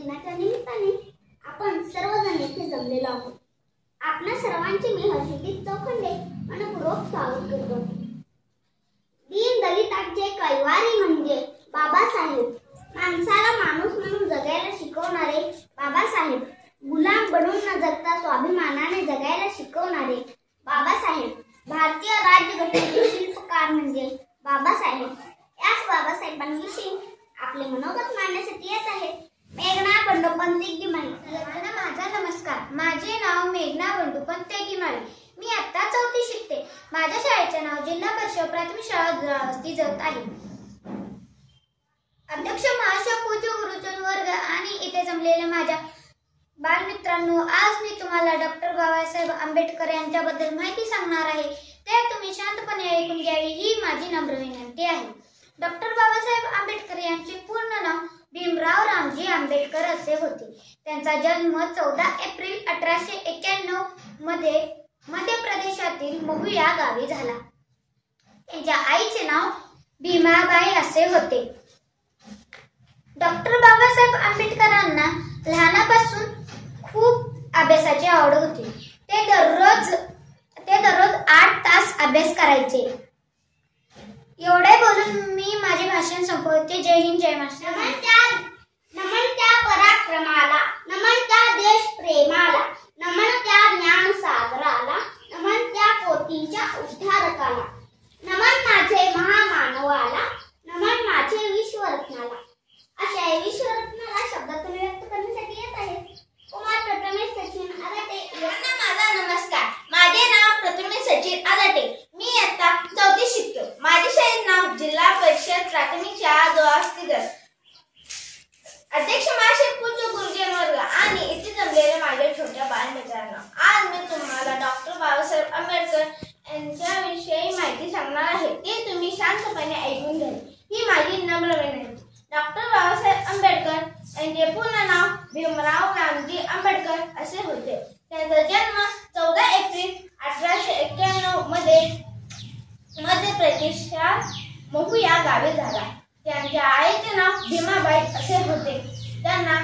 दिनाच्या निमित्ताने आपण सर्वजण येथे जमलेलो आहोत। आपणा सर्वांचे मी हर्षित चौखंडे मनपूर्वक स्वागत करतो। दीन दलितांचे कैवारी म्हणजे बाबासाहेब, माणसाला माणूस म्हणून जगायला शिकवणारे बाबासाहेब, गुलाम बनून न जगता स्वाभिमानाने जगायला शिकवणारे बाबासाहेब, भारतीय राज्यघटनेचे शिल्पकार म्हणजे बाबासाहेब। याच बाबासाहेबांविषयी आपले मनोगत मांडण्यासाठी येत आहेत मेघना बंडोपंत गिमाळे। माझा नमस्कार। माझे नाव मेघना बंडोपंत गिमाळे। मी आता 4थी शिकते। माझ्या शाळेचे नाव जिल्हा परिषद प्राथमिक शाळा द्रावस्ती जत आहे। अध्यक्ष महाशय, पूज्य गुरुजन वर्ग आणि इथे जमलेले माझ्या बालमित्रांनो, आज मी तुम्हाला डॉक्टर बाबासाहेब आंबेडकर यांच्याबद्दल माहिती सांगणार आहे। ते तुम्ही शांतपणे ऐकून घ्यावी ही माझी नम्र विनंती आहे। डॉक्टर बाबासाहेब आंबेडकर यांचे पूर्ण नाव भीमराव रामजी आंबेडकर असे होते। त्यांचा जन्म 14 एप्रिल 1891 मध्ये मध्य प्रदेशातील महू या गावी झाला। त्यांच्या आईचे नाव भीमाबाई असे होते। डॉक्टर बाबासाहेब आंबेडकरांना लहानापासून खूप अभ्यासाची आवड होती। ते दररोज 8 तास अभ्यास करायचे। एवढे बोलून मी माझे भाषण संपवते। जय हिंद, जय महाराष्ट्र। नमन त्या पराक्रमाला, नमन त्या देश प्रेमाला, नमन त्या ज्ञान सागराला, नमन त्या कोटीच्या उद्धारकाला, नमन माझे महामानवाला, नमन माझे विश्वरत्नाला। अशा या विश्वरत्नाला शब्दातून व्यक्त करण्यासाठी येत आहेत कुमार प्रथमेश सचिन आदाटे। माझा नमस्कार। माझे नाव प्रथमेश सचिन आदाटे। मी इयत्ता 4थी शिकतो। माझे शाळेचे नाव जिल्हा परिषद प्राथमिक शाळा द्रावस्ती जत। अध्यक्ष महाशय, पूज्य गुरुजन वर्ग आणि इथे जमलेले माझ्या छोट्या बालमित्रांनो, आज मी तुम्हाला डॉक्टर बाबासाहेब आंबेडकर यांच्याविषयी माहिती सांगणार आहे। ते तुम्ही शांतपणे ऐकून घ्यावी ही माझी नम्र विनंती। डॉक्टर बाबासाहेब आंबेडकर यांचे पूर्ण नाव भीमराव रामजी आंबेडकर असे होते। त्यांचा जन्म 14 एप्रिल 1891 मध्ये मध्य प्रदेशात महू या गावी झाला। त्यांच्या आईचे नाव भीमाबाई असे होते। त्यांना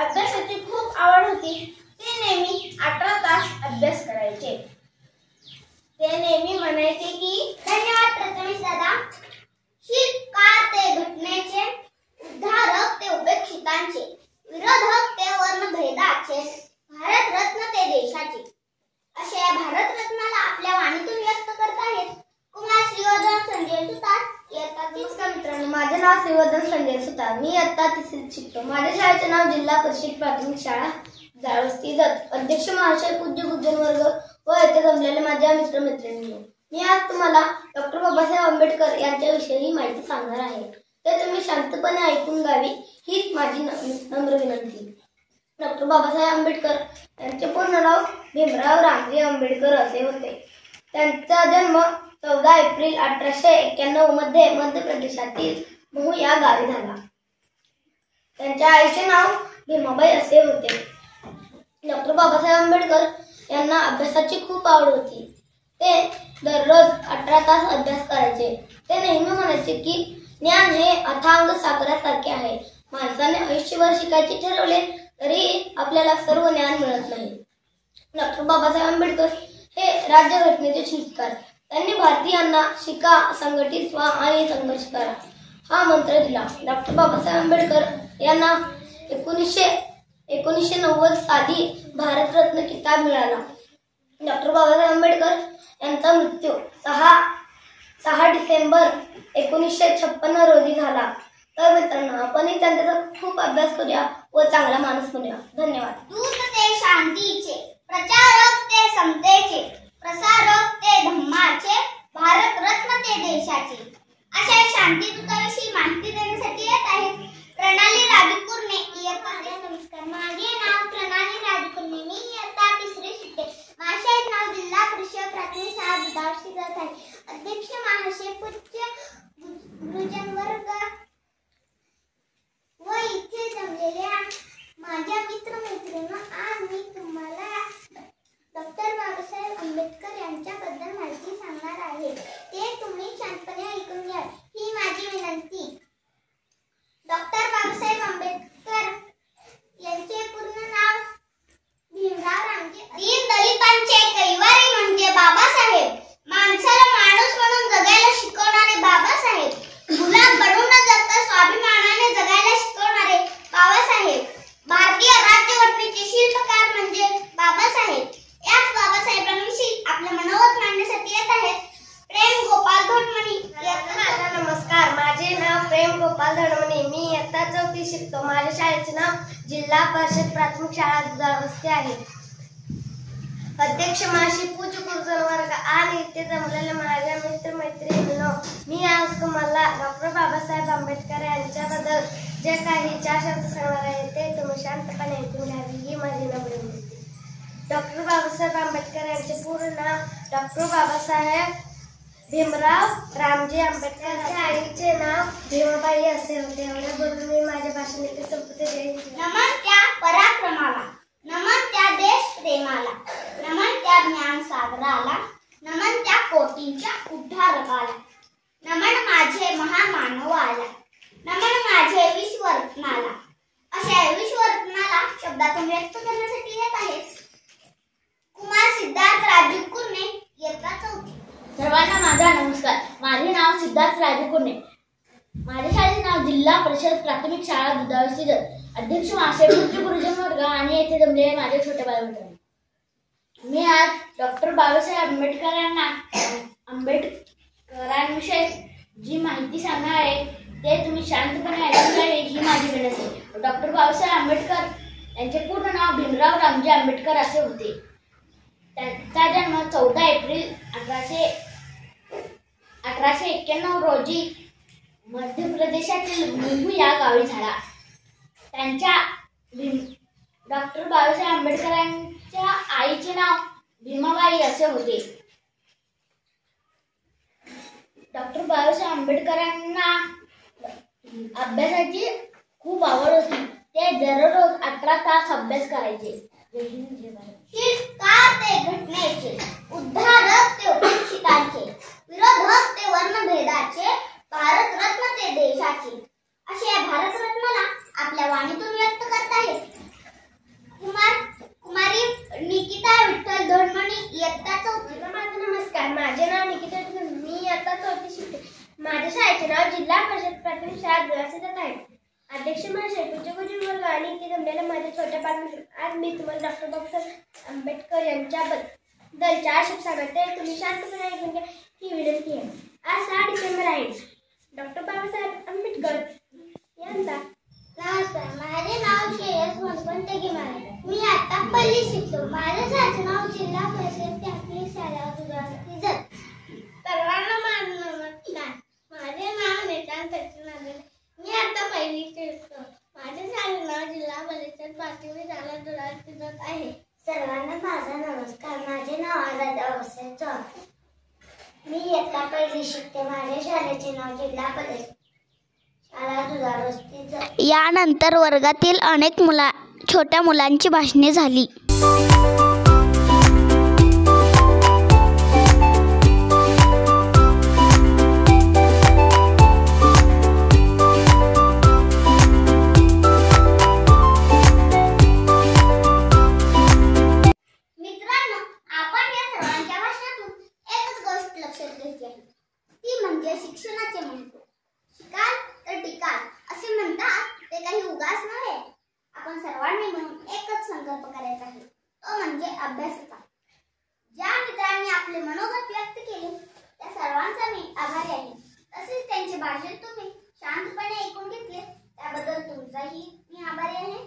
अभ्यासाची खूप आवड होती। ते नेहमी 18 तास अभ्यास करायचे। ते नेहमी म्हणायचे की धन्यवाद प्रथमेश दादा। शिल्पकार ते घटनेचे, उद्धारक ते उपेक्षितांचे, विरोधक ते वर्णभेदाचे, भारतरत्न ते देशाचे। अशा या भारतरत्नाला आपल्या वाणीतून व्यक्त करत आहेत कुमार श्रीवर्धन संजय सुतार। नमस्कार मित्रांनो, माझे नाव श्रीवर्धन संजय सुतार। मी इयत्ता 3रीत शिकतो। माझ्या शाळेचे नाव जिल्हा परिषद प्राथमिक शाळा द्रावस्ती जत। अध्यक्ष महाशय, पूज्य गुरुजन वर्ग व येथे जमलेले माझ्या मित्रमैत्रिणींनो, मी आज तुम्हाला डॉक्टर बाबासाहेब आंबेडकर यांच्याविषयी माहिती सांगणार आहे। ते तुम्ही शांतपणे ऐकून घ्यावी हीच माझी नम्र विनंती। डॉक्टर बाबासाहेब आंबेडकर यांचे पूर्ण नाव भीमराव रामजी आंबेडकर असे होते। त्यांचा जन्म 14 एप्रिल 1891 मध्ये मध्य प्रदेशातील महू या गावी झाला। त्यांच्या आईचे नाव भीमाबाई असे होते। डॉक्टर बाबासाहेब आंबेडकर यांना अभ्यासाची खूप आवड होती। ते दररोज 18 तास अभ्यास करायचे। ते नेहमी म्हणायचे की ज्ञान हे अथांग सागरासारखे आहे। माणसाने आयुष्यभर शिकायचे ठरवले तरी आपल्याला सर्व ज्ञान मिळत नाही। डॉक्टर बाबासाहेब आंबेडकर हे राज्यघटनेचे शिल्पकार। त्यांनी भारतीयांना शिका, संघटित व्हा आणि संघर्ष करा हा मंत्र दिला। डॉक्टर बाबासाहेब आंबेडकर यांना 1990 साली भारतरत्न किताब मिळाला। डॉक्टर बाबासाहेब आंबेडकर यांचा मृत्यू 6 डिसेंबर 1956 रोजी झाला। तर मित्रांनो, आपणही त्यांचा खूप अभ्यास करूया व चांगला माणूस बनूया। धन्यवाद। दूत ते शांतीचे, प्रचारक ते समतेचे, प्रसारक ते धम्माचे, भारतरत्न ते देशाचे। अशा शांतीदूताविषयी माहिती देण्यासाठी येत आहेत प्रणाली राजकुर्णे। नमस्कार, माझे नाव प्रणाली राजकुर्णे। मी इयत्ता 3रीत शिकते। माझे नाव जिल्हा परिषद प्राथमिक शाळा द्रावस्ती जत आहे। अध्यक्ष महाशय, पूज्य गुरुजन वर्ग व इथे जमलेल्या माझ्या मित्रमैत्रिणींनो, आज मी तुम्हाला डॉक्टर बाबासाहेब आंबेडकर यांच्याबद्दल माहिती सांगणार आहे। गोपाल धडमणे. मी इयत्ता 4थी शिकतो. माझ्या शाळेचे नाव जिल्हा परिषद प्राथमिक शाळा दुधाळवस्ती आहे. अध्यक्ष माशी, पूज्य गुरुजन वर्ग आणि इथे जमलेल्या माझ्या मित्रमैत्रिणींनो, मी आज तुम्हाला डॉक्टर बाबासाहेब आंबेडकर यांच्याबद्दल जे काही 4 शब्द सांगणार आहे ते तुम्ही शांतपणे ऐकून घ्यावे ही माझी नम्र विनंती. डॉक्टर बाबासाहेब आंबेडकर यांचे पूर्ण नाव डॉक्टर बाबासाहेब भीमराव रामजी आंबेडकर. त्यांच्या आईचे नाव भीमाबाई असे होते. एवढ्या बोलून मी माझ्या भाषण इथे संपते. नमन त्या पराक्रमाला, नमन त्या देश प्रेमाला, नमन त्या ज्ञान सागराला, नमन त्या कोटींच्या उद्धारकाला, नमन माझे महामानवाला, नमन माझे विश्वरत्नाला. अशा विश्वरत्नाला शब्दातून व्यक्त करण्यासाठी येत आहे कुमार सिद्धार्थ राजू कुर्णे, इयत्ता 4थी. सर्वांना माझा नमस्कार. माझे नाव सिद्धार्थ राजू कुर्णे. माझ्या शाळेचे नाव जिल्हा परिषद प्राथमिक शाळा दुधाळवस्ती जत. अध्यक्ष महाशय, पूज्य गुरुजन वर्ग आणि येथे जमलेले माझे छोटे बालमित्रांनो, मी आज डॉक्टर बाबासाहेब आंबेडकरांविषयी जी माहिती सांगणार आहे ते तुम्ही शांतपणे ऐकून घ्यावे ही माझी विनंती. डॉक्टर बाबासाहेब आंबेडकर यांचे पूर्ण नाव भीमराव रामजी आंबेडकर असे होते. त्यांचा जन्म 14 एप्रिल 1891 रोजी मध्य प्रदेशातील भिंबू या गावी झाला. त्यांच्या डॉक्टर बाबासाहेब आंबेडकरांच्या आईचे नाव भीमाबाई असे होते. डॉक्टर बाबासाहेब आंबेडकरांना अभ्यासाची खूप आवड होती. ते दररोज 18 तास अभ्यास करायचे. हितकार ते घटनेचे, उद्धारक ते उपेक्षितांचे, विरोधक ते वर्णभेदाचे, भारतरत्न ते देशाचे. असे या भारतरत्नाला आपल्या वाणीतून व्यक्त करत आहेत कुमारी निकिता विठ्ठल धोंडमणी, इयत्ता 4थी. माझा नमस्कार. माझे नाव निकिता विठ्ठल. मी इयत्ता 4थी शिकते. माझ्या शाळेचे नाव जिल्हा परिषद प्राथमिक शाळा दुधाळवस्ती जत आहे. अध्यक्ष महाशय, पूज्य गुरुजन वर्ग आणि इथे जमलेल्या माझ्या छोट्या बालमित्रांनो, आज मी तुम्हाला डॉक्टर बाबासाहेब आंबेडकर यांच्याबद्दल 4 शब्द सांगणार ते तुम्ही शांतपणे ऐकून घ्या ही विनंती आहे. आज 6 डिसेंबर आहे. डॉक्टर बाबासाहेब आंबेडकर यांचा. नमस्कार. माझे नाव श्रेयस वनपंत गिमाळे. मी आता 1ली शिकतो. माझ्या शाळेचे नाव जिल्हा परिषद प्राथमिक शाळा दुधाळवस्ती जत. सर्वांना माझा नमस्कार. माझे नाव निशांत सचिन आगले. मी आता 1ली शिकतो. माझ्या शाळेचे नाव जिल्हा परिषद प्राथमिक शाळा दुधाळवस्ती जत आहे. सर्वांना माझा नमस्कार. माझे नाव आराध्या बाबासाहेब चव्हाण. मी इयत्ता 1ली शिकते. माझ्या शाळेचे नाव जिल्हा परिषद शाळा दुधाळवस्ती जत. यानंतर वर्गातील अनेक छोट्या मुलांची भाषणे झाली. मित्रांनो, आपण या सर्वांच्या भाषणातून एकच गोष्ट लक्षात घ्यायची आहे, ती म्हणजे शिक्षणाचे महत्त्व. शिकाल तर टिकाल असे म्हणतात ते काही उगाच नव्हे. आपण सर्वांनी मिळून एकच संकल्प करायचा आहे, तो म्हणजे अभ्यासाचा. ज्या मित्रांनी आपले मनोगत व्यक्त केले त्या सर्वांचा मी आभारी आहे. तसेच त्यांचे भाषण तुम्ही शांतपणे ऐकून घेतले त्याबद्दल तुमचाही मी आभारी आहे.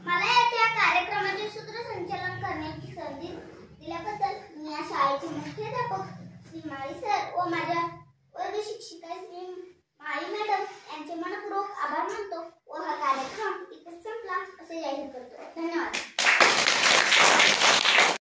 मला या कार्यक्रमाचे सूत्रसंचालन करण्याची संधी दिल्याबद्दल मी या शाळेचे मुख्याध्यापक श्री माळी सर व माझ्या